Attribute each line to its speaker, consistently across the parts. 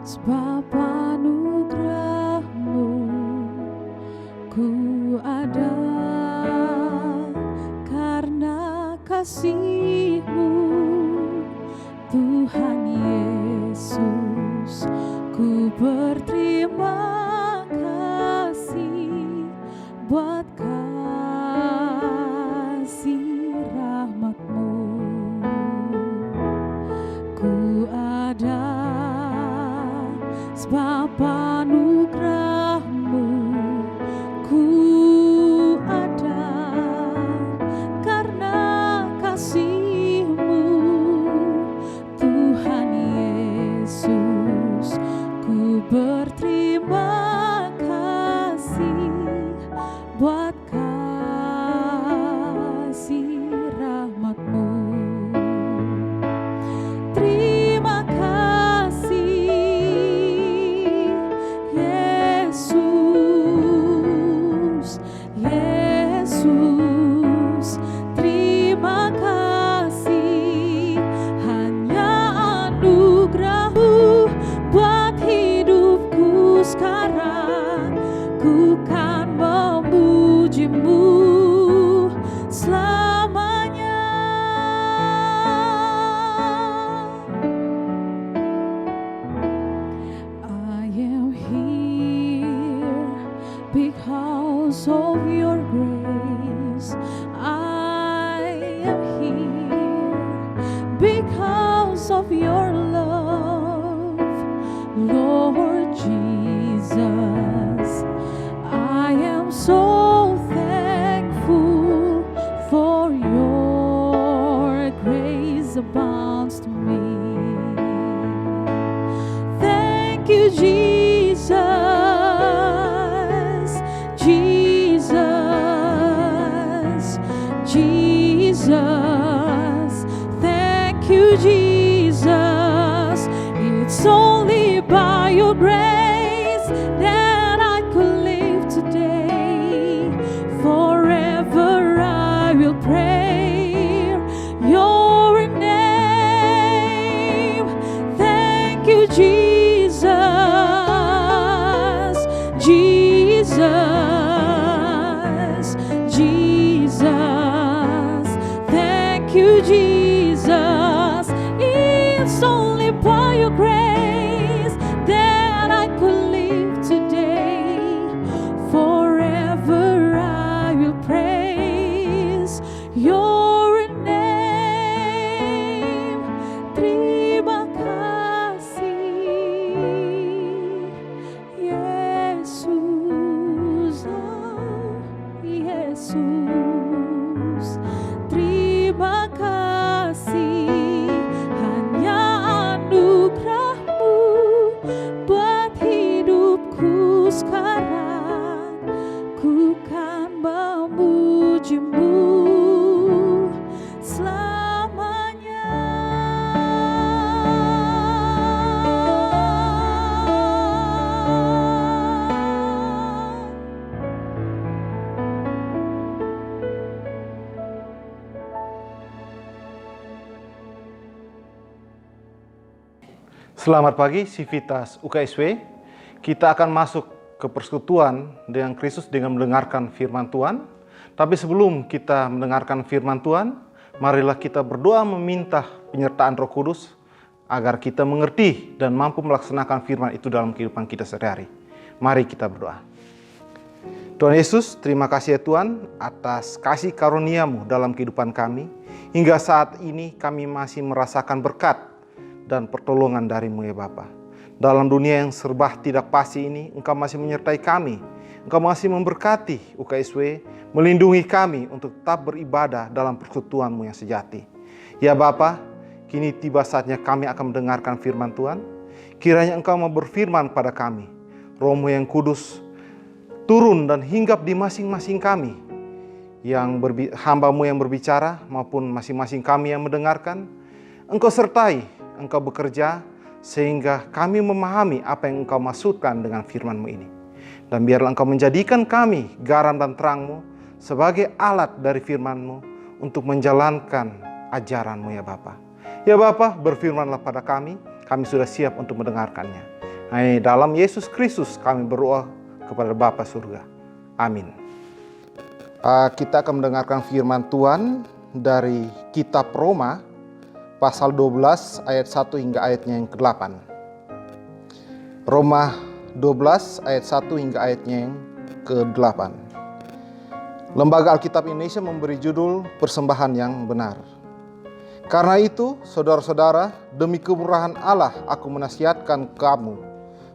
Speaker 1: Sebab anugerah-Mu ku ada, karena kasih-Mu Tuhan Yesus. Ku berterima kasih buat kasih rahmat-Mu. Ku ada sebab anugerah-Mu, ku ada karena kasih-Mu Tuhan Yesus. Ku berterima kasih buat kasih rahmat-Mu. Terima kasih Yesus, Yesus. Terima kasih, hanya anugerah-Mu buat hidupku sekarang. Ku kan memuji-Mu selamanya. I am here because of your grace. I am here because of your love, Lord Jesus. I am so thankful for your grace abounds to me. Thank you, Jesus, Jesus, Jesus. Thank you, Jesus. It's only by your grace that I could live today. Forever I will pray your name. Thank you, Jesus, Jesus, Jesus. Thank you, Jesus. It's only by your grace that I could live today. Forever I will praise your name. Terima kasih Yesus, oh Yesus. Terima kasih, hanya anugerah-Mu buat hidupku sekarang. Ku kan memuji-Mu selamanya.
Speaker 2: Selamat pagi, Civitas UKSW. Kita akan masuk ke persekutuan dengan Kristus dengan mendengarkan firman Tuhan. Tapi sebelum kita mendengarkan firman Tuhan, marilah kita berdoa meminta penyertaan Roh Kudus agar kita mengerti dan mampu melaksanakan firman itu dalam kehidupan kita sehari-hari. Mari kita berdoa. Tuhan Yesus, terima kasih ya Tuhan atas kasih karunia-Mu dalam kehidupan kami. Hingga saat ini kami masih merasakan berkat dan pertolongan dari-Mu ya Bapa. Dalam dunia yang serba tidak pasti ini, Engkau masih menyertai kami. Engkau masih memberkati UKSW, melindungi kami untuk tetap beribadah dalam persekutuan-Mu yang sejati. Ya Bapa, kini tiba saatnya kami akan mendengarkan firman Tuhan. Kiranya Engkau mau berfirman kepada kami. Roh-Mu yang kudus turun dan hinggap di masing-masing kami. Hamba-Mu yang berbicara maupun masing-masing kami yang mendengarkan. Engkau sertai, Engkau bekerja sehingga kami memahami apa yang Engkau maksudkan dengan firman-Mu ini. Dan biarlah Engkau menjadikan kami garam dan terang-Mu sebagai alat dari firman-Mu untuk menjalankan ajaran-Mu ya Bapa. Ya Bapa, berfirmanlah pada kami sudah siap untuk mendengarkannya. Dalam Yesus Kristus kami berdoa kepada Bapa surga. Amin. Kita akan mendengarkan firman Tuhan dari kitab Roma pasal 12 ayat 1 hingga ayatnya yang ke-8. Roma 12 ayat 1 hingga ayatnya yang ke-8. Lembaga Alkitab Indonesia memberi judul Persembahan yang Benar. Karena itu, saudara-saudara, demi kemurahan Allah aku menasihatkan kamu,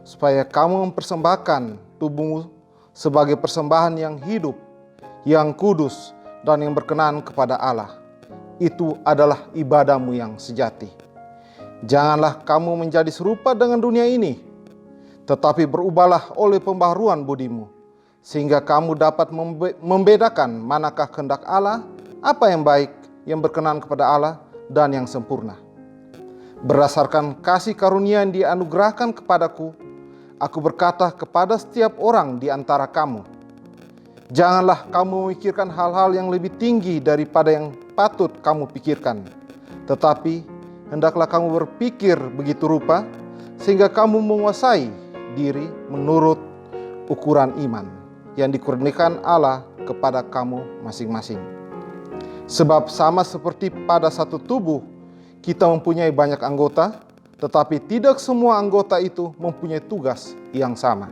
Speaker 2: supaya kamu mempersembahkan tubuhmu sebagai persembahan yang hidup, yang kudus, dan yang berkenan kepada Allah. Itu adalah ibadahmu yang sejati. Janganlah kamu menjadi serupa dengan dunia ini, tetapi berubahlah oleh pembaharuan budimu, sehingga kamu dapat membedakan manakah kehendak Allah, apa yang baik, yang berkenan kepada Allah, dan yang sempurna. Berdasarkan kasih karunia yang dianugerahkan kepadaku, aku berkata kepada setiap orang di antara kamu, janganlah kamu memikirkan hal-hal yang lebih tinggi daripada yang patut kamu pikirkan, tetapi hendaklah kamu berpikir begitu rupa, sehingga kamu menguasai diri menurut ukuran iman yang dikurniakan Allah kepada kamu masing-masing. Sebab sama seperti pada satu tubuh, kita mempunyai banyak anggota, tetapi tidak semua anggota itu mempunyai tugas yang sama.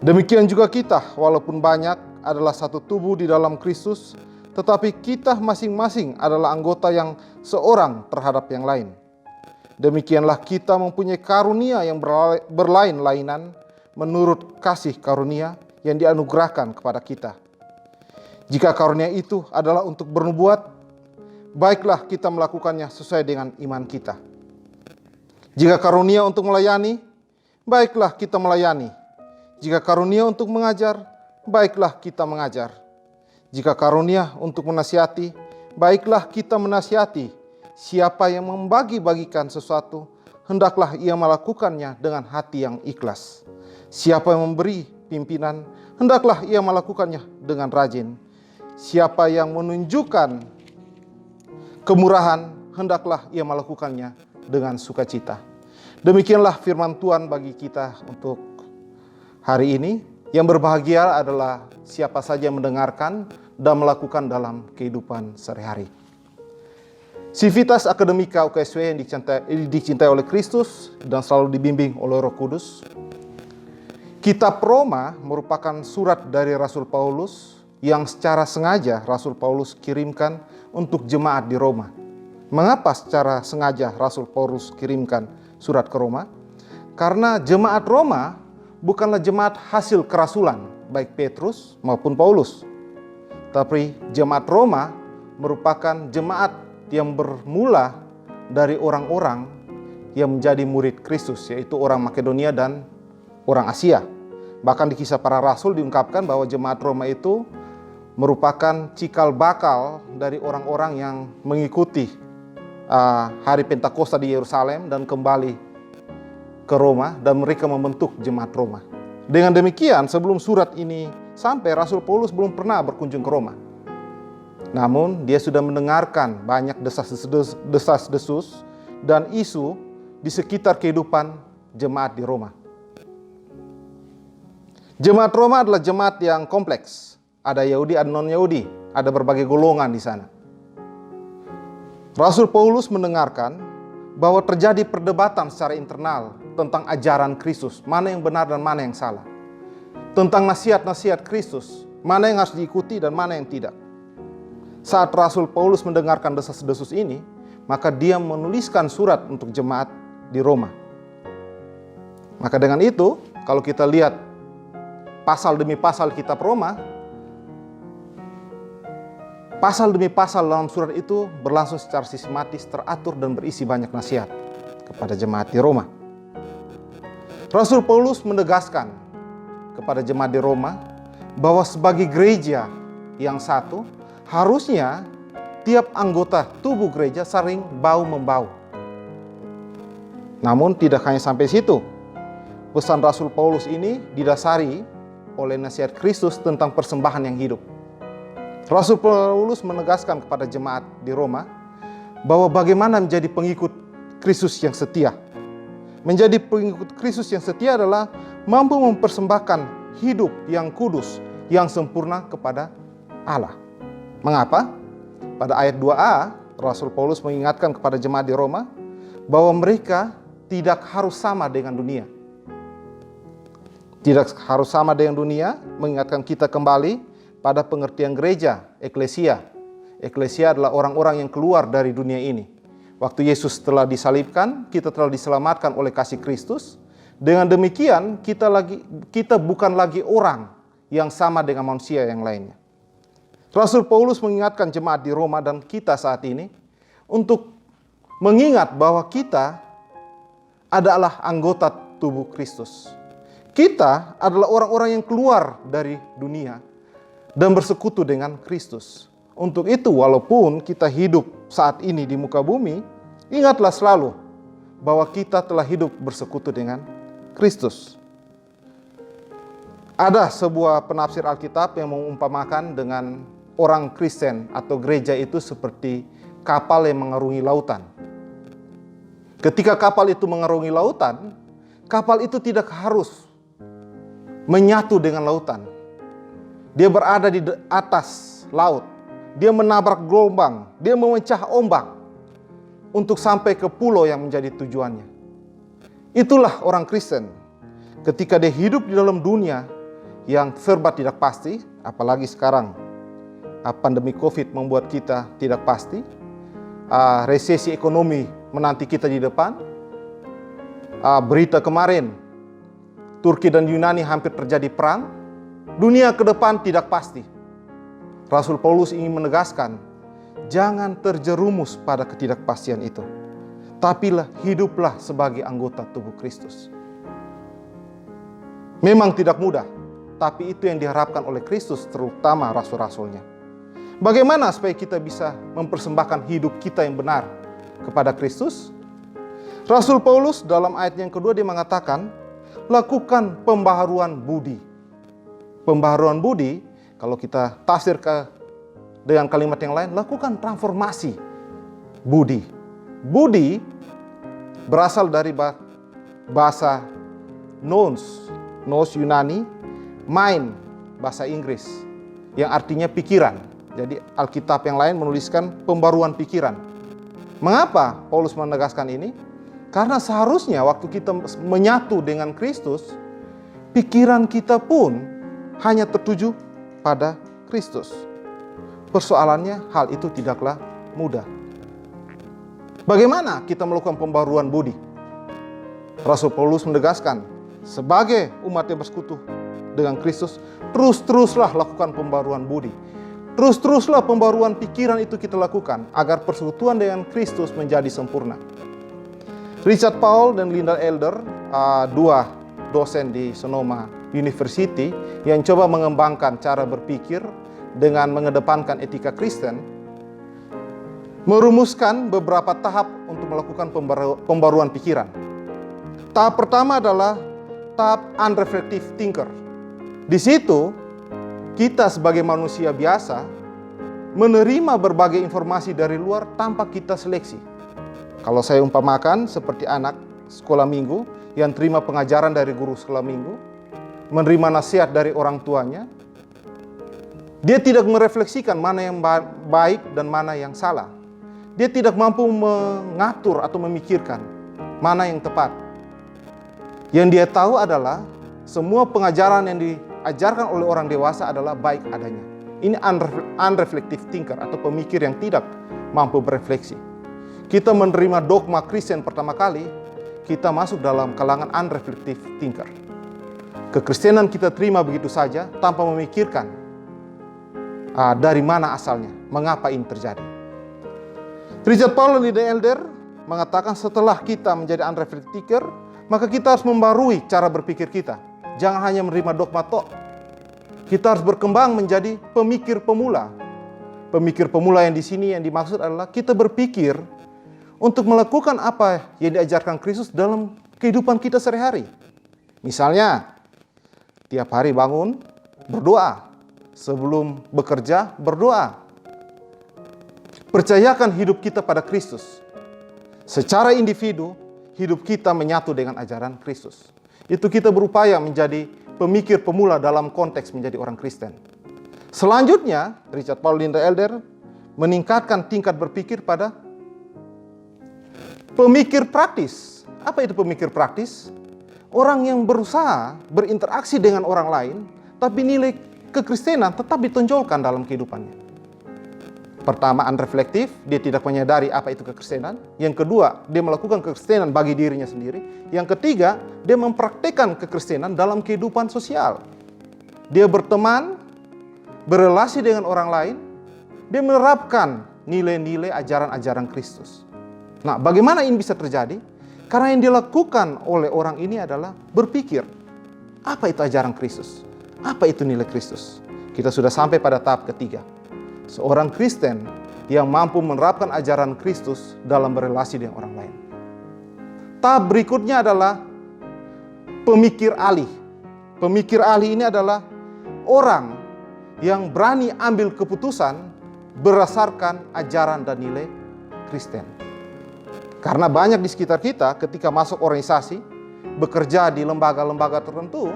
Speaker 2: Demikian juga kita, walaupun banyak, adalah satu tubuh di dalam Kristus, tetapi kita masing-masing adalah anggota yang seorang terhadap yang lain. Demikianlah kita mempunyai karunia yang berlain-lainan menurut kasih karunia yang dianugerahkan kepada kita. Jika karunia itu adalah untuk bernubuat, baiklah kita melakukannya sesuai dengan iman kita. Jika karunia untuk melayani, baiklah kita melayani. Jika karunia untuk mengajar, baiklah kita mengajar. Jika karunia untuk menasihati, baiklah kita menasihati. Siapa yang membagi-bagikan sesuatu, hendaklah ia melakukannya dengan hati yang ikhlas. Siapa yang memberi pimpinan, hendaklah ia melakukannya dengan rajin. Siapa yang menunjukkan kemurahan, hendaklah ia melakukannya dengan sukacita. Demikianlah firman Tuhan bagi kita untuk hari ini. Yang berbahagia adalah siapa saja yang mendengarkan dan melakukan dalam kehidupan sehari-hari. Civitas Akademika UKSW yang dicintai oleh Kristus dan selalu dibimbing oleh Roh Kudus. Kitab Roma merupakan surat dari Rasul Paulus yang secara sengaja Rasul Paulus kirimkan untuk jemaat di Roma. Mengapa secara sengaja Rasul Paulus kirimkan surat ke Roma? Karena jemaat Roma bukanlah jemaat hasil kerasulan, baik Petrus maupun Paulus. Tapi jemaat Roma merupakan jemaat yang bermula dari orang-orang yang menjadi murid Kristus, yaitu orang Makedonia dan orang Asia. Bahkan di Kisah Para Rasul diungkapkan bahwa jemaat Roma itu merupakan cikal bakal dari orang-orang yang mengikuti hari Pentakosta di Yerusalem dan kembali ke Roma, dan mereka membentuk jemaat Roma. Dengan demikian, sebelum surat ini sampai, Rasul Paulus belum pernah berkunjung ke Roma. Namun, dia sudah mendengarkan banyak desas-desus dan isu di sekitar kehidupan jemaat di Roma. Jemaat Roma adalah jemaat yang kompleks. Ada Yahudi, ada non-Yahudi, ada berbagai golongan di sana. Rasul Paulus mendengarkan bahwa terjadi perdebatan secara internal tentang ajaran Kristus, mana yang benar dan mana yang salah. Tentang nasihat-nasihat Kristus, mana yang harus diikuti dan mana yang tidak. Saat Rasul Paulus mendengarkan desas-desus ini, maka dia menuliskan surat untuk jemaat di Roma. Maka dengan itu, kalau kita lihat pasal demi pasal kitab Roma, pasal demi pasal dalam surat itu berlangsung secara sistematis, teratur dan berisi banyak nasihat kepada jemaat di Roma. Rasul Paulus menegaskan kepada jemaat di Roma bahwa sebagai gereja yang satu, harusnya tiap anggota tubuh gereja saling bahu-membahu. Namun tidak hanya sampai situ. Pesan Rasul Paulus ini didasari oleh nasihat Kristus tentang persembahan yang hidup. Rasul Paulus menegaskan kepada jemaat di Roma bahwa bagaimana menjadi pengikut Kristus yang setia. Menjadi pengikut Kristus yang setia adalah mampu mempersembahkan hidup yang kudus, yang sempurna kepada Allah. Mengapa? Pada ayat 2a, Rasul Paulus mengingatkan kepada jemaat di Roma bahwa mereka tidak harus sama dengan dunia. Tidak harus sama dengan dunia, mengingatkan kita kembali pada pengertian gereja, eklesia. Eklesia adalah orang-orang yang keluar dari dunia ini. Waktu Yesus telah disalibkan, kita telah diselamatkan oleh kasih Kristus. Dengan demikian, kita bukan lagi orang yang sama dengan manusia yang lainnya. Rasul Paulus mengingatkan jemaat di Roma dan kita saat ini untuk mengingat bahwa kita adalah anggota tubuh Kristus. Kita adalah orang-orang yang keluar dari dunia dan bersekutu dengan Kristus. Untuk itu, walaupun kita hidup saat ini di muka bumi, ingatlah selalu bahwa kita telah hidup bersekutu dengan Kristus. Ada sebuah penafsir Alkitab yang mengumpamakan dengan orang Kristen atau gereja itu seperti kapal yang mengarungi lautan. Ketika kapal itu mengarungi lautan, kapal itu tidak harus menyatu dengan lautan. Dia berada di atas laut. Dia menabrak gelombang, dia memecah ombak untuk sampai ke pulau yang menjadi tujuannya. Itulah orang Kristen. Ketika dia hidup di dalam dunia yang serba tidak pasti, apalagi sekarang pandemi COVID membuat kita tidak pasti, resesi ekonomi menanti kita di depan, berita kemarin Turki dan Yunani hampir terjadi perang, dunia ke depan tidak pasti. Rasul Paulus ingin menegaskan, jangan terjerumus pada ketidakpastian itu. Tapilah hiduplah sebagai anggota tubuh Kristus. Memang tidak mudah, tapi itu yang diharapkan oleh Kristus, terutama rasul-rasulnya. Bagaimana supaya kita bisa mempersembahkan hidup kita yang benar kepada Kristus? Rasul Paulus dalam ayat yang kedua dia mengatakan, lakukan pembaharuan budi. Pembaharuan budi, kalau kita tafsir dengan kalimat yang lain, lakukan transformasi budi. Budi berasal dari bahasa nous Yunani, mind bahasa Inggris, yang artinya pikiran. Jadi Alkitab yang lain menuliskan pembaruan pikiran. Mengapa Paulus menegaskan ini? Karena seharusnya waktu kita menyatu dengan Kristus, pikiran kita pun hanya tertuju pada Kristus. Persoalannya hal itu tidaklah mudah. Bagaimana kita melakukan pembaruan budi? Rasul Paulus menegaskan, sebagai umat yang bersekutu dengan Kristus, terus-teruslah lakukan pembaruan budi. Terus-teruslah pembaruan pikiran itu kita lakukan agar persekutuan dengan Kristus menjadi sempurna. Richard Paul dan Linda Elder, dua dosen di Sonoma University yang coba mengembangkan cara berpikir dengan mengedepankan etika Kristen, merumuskan beberapa tahap untuk melakukan pembaruan pikiran. Tahap pertama adalah tahap unreflective thinker. Di situ, kita sebagai manusia biasa menerima berbagai informasi dari luar tanpa kita seleksi. Kalau saya umpamakan seperti anak sekolah minggu yang terima pengajaran dari guru sekolah minggu, menerima nasihat dari orang tuanya, dia tidak merefleksikan mana yang baik dan mana yang salah. Dia tidak mampu mengatur atau memikirkan mana yang tepat. Yang dia tahu adalah semua pengajaran yang diajarkan oleh orang dewasa adalah baik adanya. Ini unreflective thinker atau pemikir yang tidak mampu berefleksi. Kita menerima dogma Kristen pertama kali, kita masuk dalam kalangan unreflective thinker. Kekristenan kita terima begitu saja tanpa memikirkan dari mana asalnya, mengapa ini terjadi. Richard Paul dan Linda Elder mengatakan setelah kita menjadi unreflective thinker, maka kita harus membarui cara berpikir kita. Jangan hanya menerima dogma tok. Kita harus berkembang menjadi pemikir pemula. Pemikir pemula yang di sini yang dimaksud adalah kita berpikir untuk melakukan apa yang diajarkan Kristus dalam kehidupan kita sehari-hari. Misalnya, tiap hari bangun, berdoa. Sebelum bekerja, berdoa. Percayakan hidup kita pada Kristus. Secara individu, hidup kita menyatu dengan ajaran Kristus. Itu kita berupaya menjadi pemikir pemula dalam konteks menjadi orang Kristen. Selanjutnya, Richard Paul Linda Elder meningkatkan tingkat berpikir pada pemikir praktis. Apa itu pemikir praktis? Orang yang berusaha berinteraksi dengan orang lain, tapi nilai kekristenan tetap ditonjolkan dalam kehidupannya. Pertama, unreflektif, dia tidak menyadari apa itu kekristenan. Yang kedua, dia melakukan kekristenan bagi dirinya sendiri. Yang ketiga, dia mempraktikkan kekristenan dalam kehidupan sosial. Dia berteman, berelasi dengan orang lain, dia menerapkan nilai-nilai ajaran-ajaran Kristus. Nah, bagaimana ini bisa terjadi? Karena yang dilakukan oleh orang ini adalah berpikir, apa itu ajaran Kristus? Apa itu nilai Kristus? Kita sudah sampai pada tahap ketiga. Seorang Kristen yang mampu menerapkan ajaran Kristus dalam berelasi dengan orang lain. Tahap berikutnya adalah pemikir alih. Pemikir alih ini adalah orang yang berani ambil keputusan berdasarkan ajaran dan nilai Kristen. Karena banyak di sekitar kita ketika masuk organisasi, bekerja di lembaga-lembaga tertentu,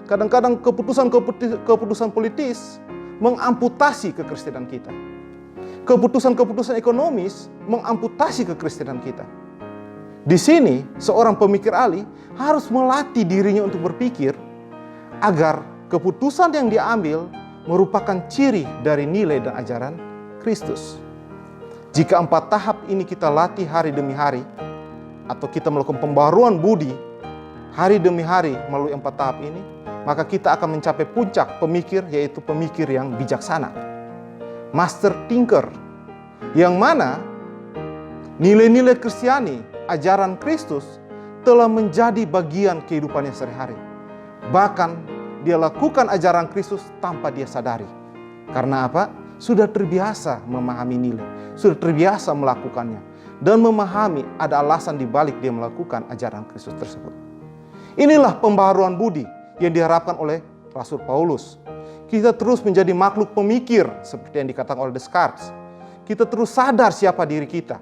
Speaker 2: kadang-kadang keputusan politis mengamputasi kekristenan kita. Keputusan-keputusan ekonomis mengamputasi kekristenan kita. Di sini, seorang pemikir alih harus melatih dirinya untuk berpikir agar keputusan yang diambil merupakan ciri dari nilai dan ajaran Kristus. Jika 4 tahap ini kita latih hari demi hari, atau kita melakukan pembaruan budi hari demi hari melalui 4 tahap ini, maka kita akan mencapai puncak pemikir, yaitu pemikir yang bijaksana. Master thinker, yang mana nilai-nilai Kristiani, ajaran Kristus, telah menjadi bagian kehidupannya sehari-hari. Bahkan dia lakukan ajaran Kristus tanpa dia sadari. Karena apa? Sudah terbiasa memahami nilai, sudah terbiasa melakukannya, dan memahami ada alasan di balik dia melakukan ajaran Kristus tersebut. Inilah pembaharuan budi yang diharapkan oleh Rasul Paulus. Kita terus menjadi makhluk pemikir seperti yang dikatakan oleh Descartes. Kita terus sadar siapa diri kita,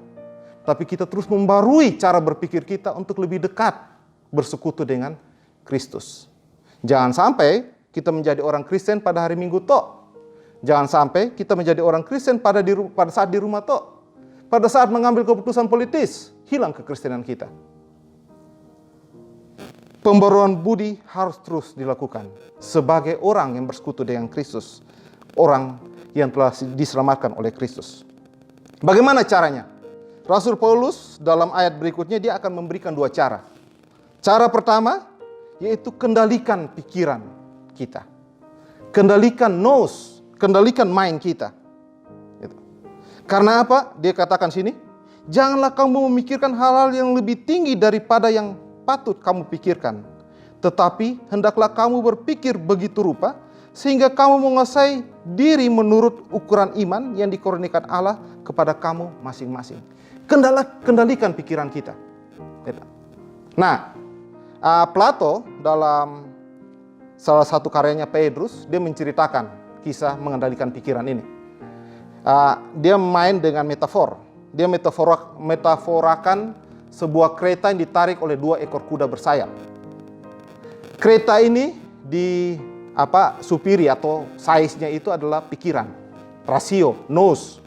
Speaker 2: tapi kita terus membarui cara berpikir kita untuk lebih dekat bersekutu dengan Kristus. Jangan sampai kita menjadi orang Kristen pada hari Minggu tok. Jangan sampai kita menjadi orang Kristen pada saat di rumah tok. Pada saat mengambil keputusan politis, hilang kekristenan kita. Pembaruan budi harus terus dilakukan sebagai orang yang bersekutu dengan Kristus, orang yang telah diselamatkan oleh Kristus. Bagaimana caranya? Rasul Paulus dalam ayat berikutnya dia akan memberikan 2 cara. Cara pertama yaitu kendalikan pikiran kita. Kendalikan nous, kendalikan mind kita. Karena apa? Dia katakan sini, janganlah kamu memikirkan hal-hal yang lebih tinggi daripada yang patut kamu pikirkan. Tetapi hendaklah kamu berpikir begitu rupa, sehingga kamu menguasai diri menurut ukuran iman yang dikurniakan Allah kepada kamu masing-masing. Kendalikan pikiran kita. Nah, Plato dalam salah satu karyanya Petrus, dia menceritakan kisah mengendalikan pikiran ini. Dia main dengan metafor. Dia metaforakan sebuah kereta yang ditarik oleh 2 ekor kuda bersayap. Kereta ini supiri atau size-nya itu adalah pikiran, rasio, nous.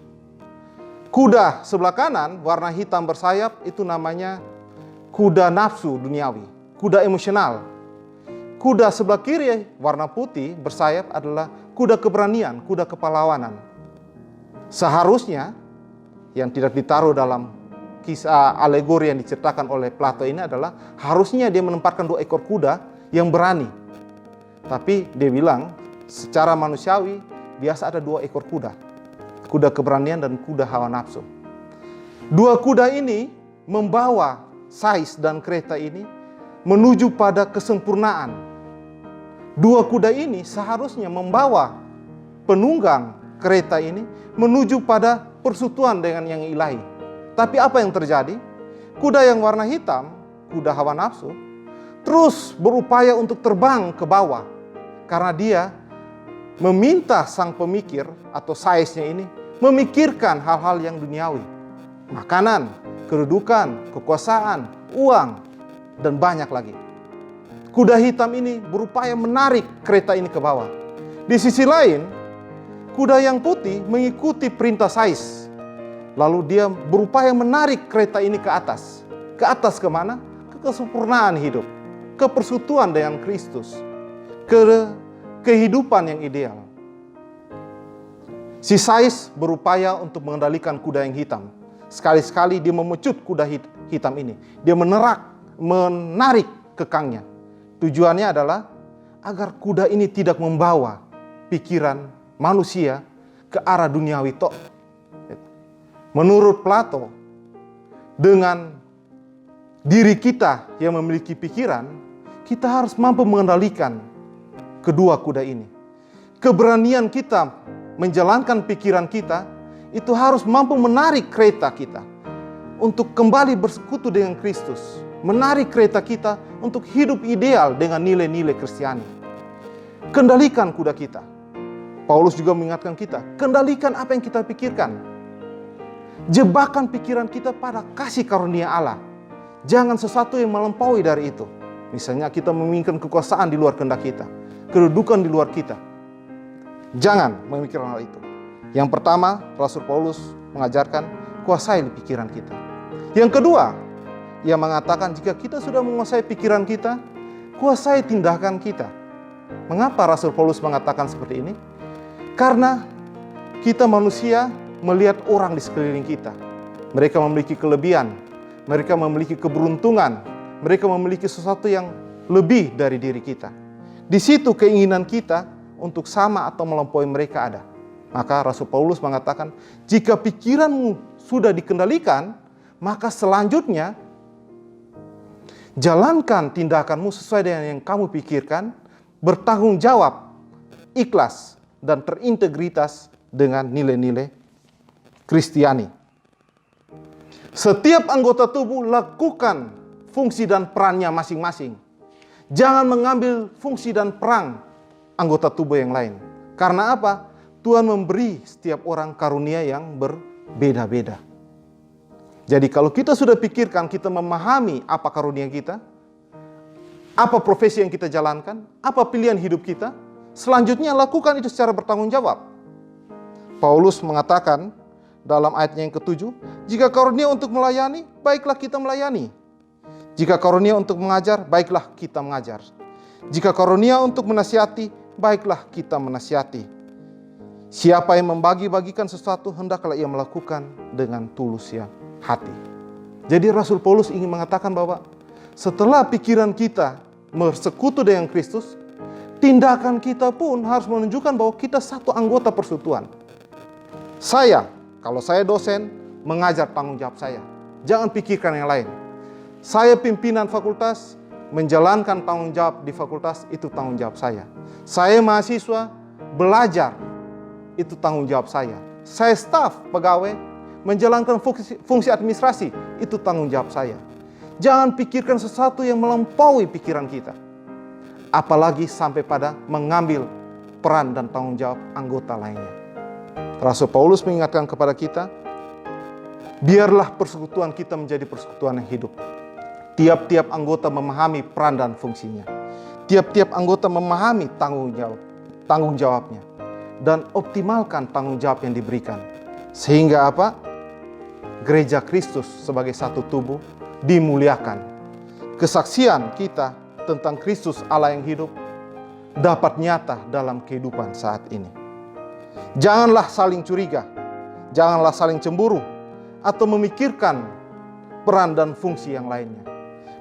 Speaker 2: Kuda sebelah kanan warna hitam bersayap itu namanya kuda nafsu duniawi, kuda emosional. Kuda sebelah kiri warna putih bersayap adalah kuda keberanian, kuda kepahlawanan. Seharusnya yang tidak ditaruh dalam kisah alegori yang diceritakan oleh Plato ini adalah harusnya dia menempatkan 2 ekor kuda yang berani. Tapi dia bilang secara manusiawi biasa ada 2 ekor kuda. Kuda keberanian dan kuda hawa nafsu. 2 kuda ini membawa sais dan kereta ini menuju pada kesempurnaan. 2 kuda ini seharusnya membawa penunggang kereta ini menuju pada persekutuan dengan yang ilahi. Tapi apa yang terjadi? Kuda yang warna hitam, kuda hawa nafsu, terus berupaya untuk terbang ke bawah. Karena dia meminta sang pemikir atau saisnya ini memikirkan hal-hal yang duniawi. Makanan, kedudukan, kekuasaan, uang, dan banyak lagi. Kuda hitam ini berupaya menarik kereta ini ke bawah. Di sisi lain, kuda yang putih mengikuti perintah Sais. Lalu dia berupaya menarik kereta ini ke atas. Ke atas kemana? Ke kesempurnaan hidup. Ke persekutuan dengan Kristus. Ke kehidupan yang ideal. Si Sais berupaya untuk mengendalikan kuda yang hitam. Sekali-sekali dia memecut kuda hitam ini. Dia menarik kekangnya. Tujuannya adalah agar kuda ini tidak membawa pikiran manusia ke arah duniawi tok. Menurut Plato, dengan diri kita yang memiliki pikiran, kita harus mampu mengendalikan kedua kuda ini. Keberanian kita menjalankan pikiran kita, itu harus mampu menarik kereta kita untuk kembali bersekutu dengan Kristus. Menarik kereta kita untuk hidup ideal dengan nilai-nilai Kristiani. Kendalikan kuda kita. Paulus juga mengingatkan kita, kendalikan apa yang kita pikirkan. Jebakan pikiran kita pada kasih karunia Allah. Jangan sesuatu yang melampaui dari itu. Misalnya kita menginginkan kekuasaan di luar kehendak kita, kedudukan di luar kita. Jangan memikirkan hal itu. Yang pertama, Rasul Paulus mengajarkan kuasai pikiran kita. Yang kedua, ia mengatakan jika kita sudah menguasai pikiran kita, kuasai tindakan kita. Mengapa Rasul Paulus mengatakan seperti ini? Karena kita manusia melihat orang di sekeliling kita. Mereka memiliki kelebihan, mereka memiliki keberuntungan, mereka memiliki sesuatu yang lebih dari diri kita. Di situ keinginan kita untuk sama atau melampaui mereka ada. Maka Rasul Paulus mengatakan, jika pikiranmu sudah dikendalikan, maka selanjutnya jalankan tindakanmu sesuai dengan yang kamu pikirkan, bertanggung jawab, ikhlas, dan terintegritas dengan nilai-nilai Kristiani. Setiap anggota tubuh lakukan fungsi dan perannya masing-masing. Jangan mengambil fungsi dan peran anggota tubuh yang lain. Karena apa? Tuhan memberi setiap orang karunia yang berbeda-beda. Jadi kalau kita sudah pikirkan, kita memahami apa karunia kita, apa profesi yang kita jalankan, apa pilihan hidup kita, selanjutnya lakukan itu secara bertanggung jawab. Paulus mengatakan dalam ayatnya yang ke-7, jika karunia untuk melayani, baiklah kita melayani. Jika karunia untuk mengajar, baiklah kita mengajar. Jika karunia untuk menasihati, baiklah kita menasihati. Siapa yang membagi-bagikan sesuatu, hendaklah ia melakukan dengan tulus hati. Jadi Rasul Paulus ingin mengatakan bahwa setelah pikiran kita bersekutu dengan Kristus, tindakan kita pun harus menunjukkan bahwa kita satu anggota persekutuan. Kalau saya dosen, mengajar tanggung jawab saya. Jangan pikirkan yang lain. Saya pimpinan fakultas, menjalankan tanggung jawab di fakultas, itu tanggung jawab saya. Saya mahasiswa, belajar, itu tanggung jawab saya. Saya staf, pegawai, menjalankan fungsi administrasi, itu tanggung jawab saya. Jangan pikirkan sesuatu yang melampaui pikiran kita. Apalagi sampai pada mengambil peran dan tanggung jawab anggota lainnya. Rasul Paulus mengingatkan kepada kita, biarlah persekutuan kita menjadi persekutuan yang hidup. Tiap-tiap anggota memahami peran dan fungsinya. Tiap-tiap anggota memahami tanggung jawabnya. Dan optimalkan tanggung jawab yang diberikan. Sehingga apa? Gereja Kristus sebagai satu tubuh dimuliakan. Kesaksian kita tentang Kristus Allah yang hidup dapat nyata dalam kehidupan saat ini. Janganlah saling curiga, janganlah saling cemburu, atau memikirkan peran dan fungsi yang lainnya.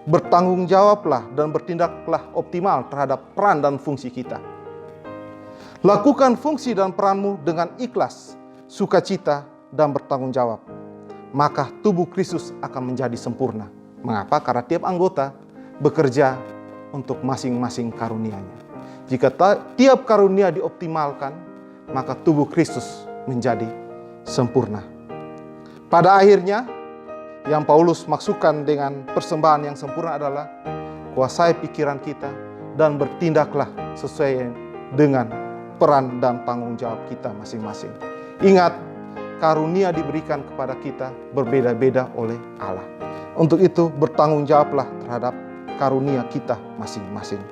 Speaker 2: Bertanggung jawablah dan bertindaklah optimal terhadap peran dan fungsi kita. Lakukan fungsi dan peranmu dengan ikhlas, sukacita, dan bertanggung jawab. Maka tubuh Kristus akan menjadi sempurna. Mengapa? Karena tiap anggota bekerja untuk masing-masing karunia-Nya. Jika tiap karunia dioptimalkan, maka tubuh Kristus menjadi sempurna. Pada akhirnya, yang Paulus maksudkan dengan persembahan yang sempurna adalah kuasai pikiran kita dan bertindaklah sesuai dengan peran dan tanggung jawab kita masing-masing. Ingat, karunia diberikan kepada kita berbeda-beda oleh Allah. Untuk itu bertanggung jawablah terhadap karunia kita masing-masing.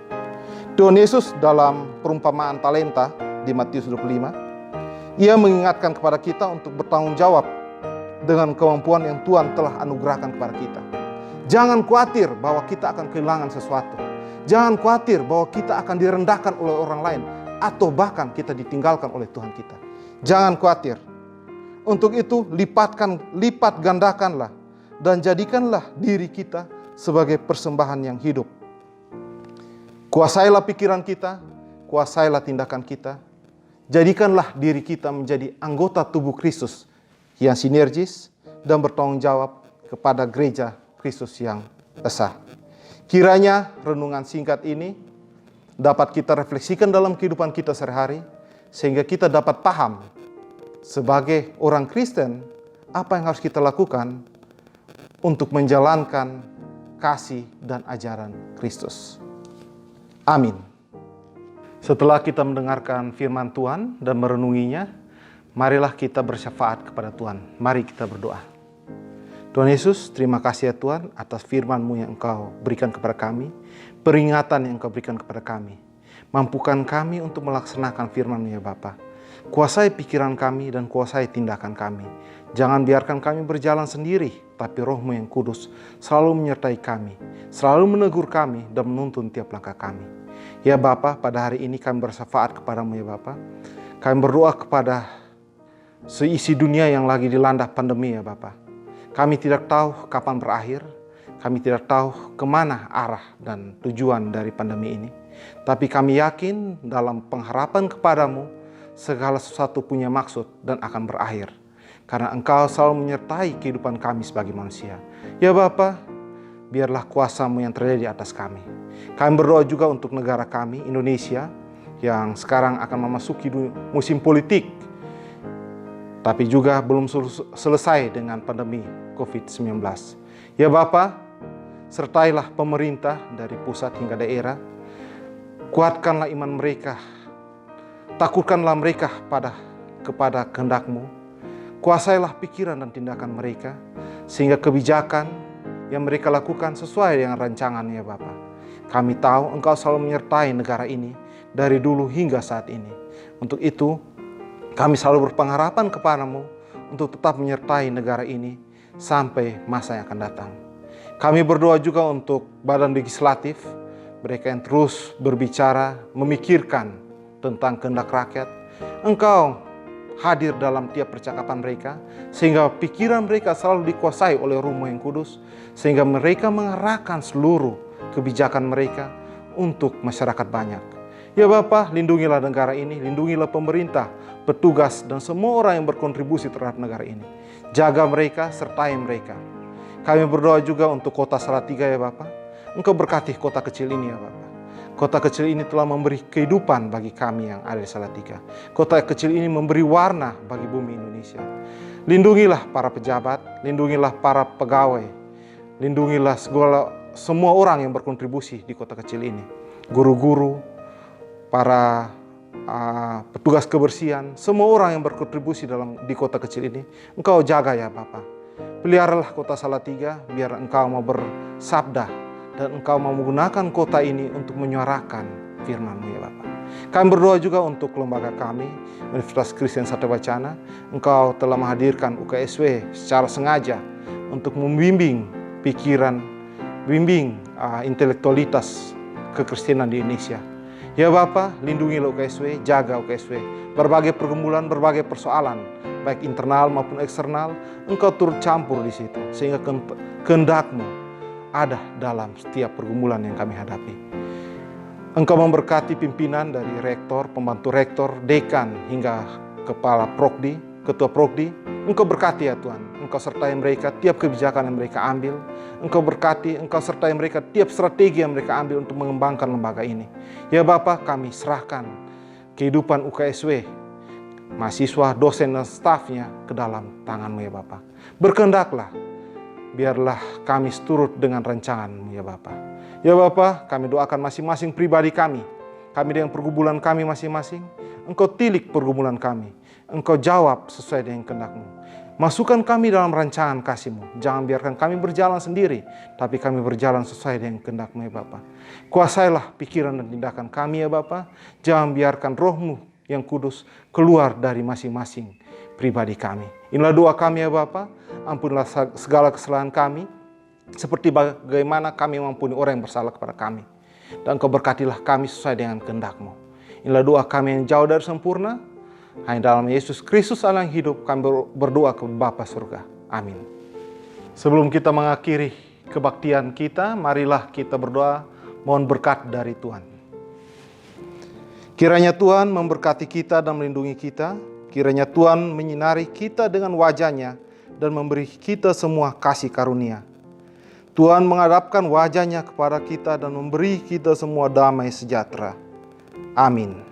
Speaker 2: Tuhan Yesus dalam perumpamaan talenta di Matius 25, Ia mengingatkan kepada kita untuk bertanggung jawab dengan kemampuan yang Tuhan telah anugerahkan kepada kita. Jangan khawatir bahwa kita akan kehilangan sesuatu. Jangan khawatir bahwa kita akan direndahkan oleh orang lain atau bahkan kita ditinggalkan oleh Tuhan kita. Jangan khawatir. Untuk itu lipat gandakanlah dan jadikanlah diri kita sebagai persembahan yang hidup. Kuasailah pikiran kita, kuasailah tindakan kita. Jadikanlah diri kita menjadi anggota tubuh Kristus yang sinergis dan bertanggung jawab kepada gereja Kristus yang esa. Kiranya renungan singkat ini dapat kita refleksikan dalam kehidupan kita sehari-hari, sehingga kita dapat paham sebagai orang Kristen apa yang harus kita lakukan untuk menjalankan kasih dan ajaran Kristus. Amin. Setelah kita mendengarkan firman Tuhan dan merenunginya, marilah kita bersyafaat kepada Tuhan. Mari kita berdoa. Tuhan Yesus, terima kasih ya Tuhan atas firman-Mu yang Engkau berikan kepada kami, peringatan yang Engkau berikan kepada kami. Mampukan kami untuk melaksanakan firman-Mu ya Bapa. Kuasai pikiran kami dan kuasai tindakan kami. Jangan biarkan kami berjalan sendiri, tapi Roh-Mu yang kudus selalu menyertai kami, selalu menegur kami dan menuntun tiap langkah kami. Ya Bapa, pada hari ini kami bersyafaat kepadamu ya Bapa. Kami berdoa kepada seisi dunia yang lagi dilanda pandemi ya Bapa. Kami tidak tahu kapan berakhir, kami tidak tahu kemana arah dan tujuan dari pandemi ini. Tapi kami yakin dalam pengharapan kepadamu, segala sesuatu punya maksud dan akan berakhir. Karena Engkau selalu menyertai kehidupan kami sebagai manusia. Ya Bapa, biarlah kuasa-Mu yang terjadi di atas kami. Kami berdoa juga untuk negara kami, Indonesia, yang sekarang akan memasuki musim politik, tapi juga belum selesai dengan pandemi COVID-19. Ya Bapa, sertailah pemerintah dari pusat hingga daerah, kuatkanlah iman mereka, takutkanlah mereka kepada kehendak-Mu, kuasailah pikiran dan tindakan mereka, sehingga kebijakan yang mereka lakukan sesuai dengan rancangan ya Bapa. Kami tahu Engkau selalu menyertai negara ini dari dulu hingga saat ini. Untuk itu, kami selalu berpengharapan kepadamu untuk tetap menyertai negara ini sampai masa yang akan datang. Kami berdoa juga untuk badan legislatif, mereka yang terus berbicara, memikirkan tentang kehendak rakyat. Engkau hadir dalam tiap percakapan mereka, sehingga pikiran mereka selalu dikuasai oleh Roh-Mu yang kudus, sehingga mereka mengarahkan seluruh kebijakan mereka untuk masyarakat banyak. Ya Bapa, lindungilah negara ini, lindungilah pemerintah, petugas, dan semua orang yang berkontribusi terhadap negara ini. Jaga mereka, sertai mereka. Kami berdoa juga untuk kota Salatiga ya Bapa. Engkau berkati kota kecil ini ya Bapa. Kota kecil ini telah memberi kehidupan bagi kami yang ada di Salatiga. Kota kecil ini memberi warna bagi bumi Indonesia. Lindungilah para pejabat, lindungilah para pegawai, lindungilah semua orang yang berkontribusi di kota kecil ini. Guru-guru, para petugas kebersihan, semua orang yang berkontribusi di kota kecil ini. Engkau jaga ya Bapa. Peliharalah kota Salatiga, biar Engkau mau bersabda dan Engkau mau menggunakan kota ini untuk menyuarakan firman-Mu ya Bapa. Kami berdoa juga untuk lembaga kami, Universitas Kristen Satewacana. Engkau telah menghadirkan UKSW secara sengaja untuk membimbing pikiran, bimbing intelektualitas kekristenan di Indonesia. Ya Bapa, lindungilah UKSW, jaga UKSW. Berbagai pergumulan, berbagai persoalan, baik internal maupun eksternal, Engkau turut campur di situ, sehingga kehendak-Mu ada dalam setiap pergumulan yang kami hadapi. Engkau memberkati pimpinan dari rektor, pembantu rektor, dekan, hingga kepala prokdi, ketua prokdi. Engkau berkati ya Tuhan. Engkau sertai mereka tiap kebijakan yang mereka ambil. Engkau berkati, Engkau sertai mereka tiap strategi yang mereka ambil untuk mengembangkan lembaga ini. Ya Bapa, kami serahkan kehidupan UKSW, mahasiswa, dosen, dan stafnya ke dalam tangan-Mu ya Bapa. Berkehendaklah, biarlah kami seturut dengan rancangan-Mu ya Bapa. Ya Bapa, kami doakan masing-masing pribadi kami dengan pergumulan kami masing-masing. Engkau tilik pergumulan kami, Engkau jawab sesuai dengan kehendak-Mu. Masukkan kami dalam rancangan kasih-Mu. Jangan biarkan kami berjalan sendiri, tapi kami berjalan sesuai dengan kehendak-Mu ya Bapa. Kuasailah pikiran dan tindakan kami ya Bapa. Jangan biarkan Roh-Mu yang kudus keluar dari masing-masing pribadi kami. Inilah doa kami ya Bapa. Ampunilah segala kesalahan kami, seperti bagaimana kami mengampuni orang yang bersalah kepada kami. Dan Kau berkatilah kami sesuai dengan kehendak-Mu. Inilah doa kami yang jauh dari sempurna. Hanya dalam Yesus Kristus Allah yang hidup kami berdoa ke Bapa surga. Amin. Sebelum kita mengakhiri kebaktian kita, marilah kita berdoa mohon berkat dari Tuhan. Kiranya Tuhan memberkati kita dan melindungi kita. Kiranya Tuhan menyinari kita dengan wajah-Nya dan memberi kita semua kasih karunia. Tuhan menghadapkan wajah-Nya kepada kita dan memberi kita semua damai sejahtera. Amin.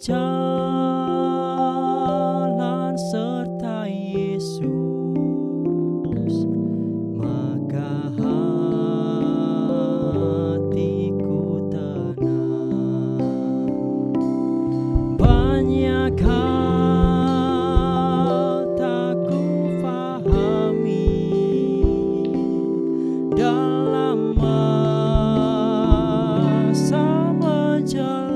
Speaker 3: Berjalan serta Yesus, maka hatiku tenang. Banyak hal tak ku fahami dalam masa menjelang.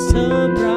Speaker 3: Seberang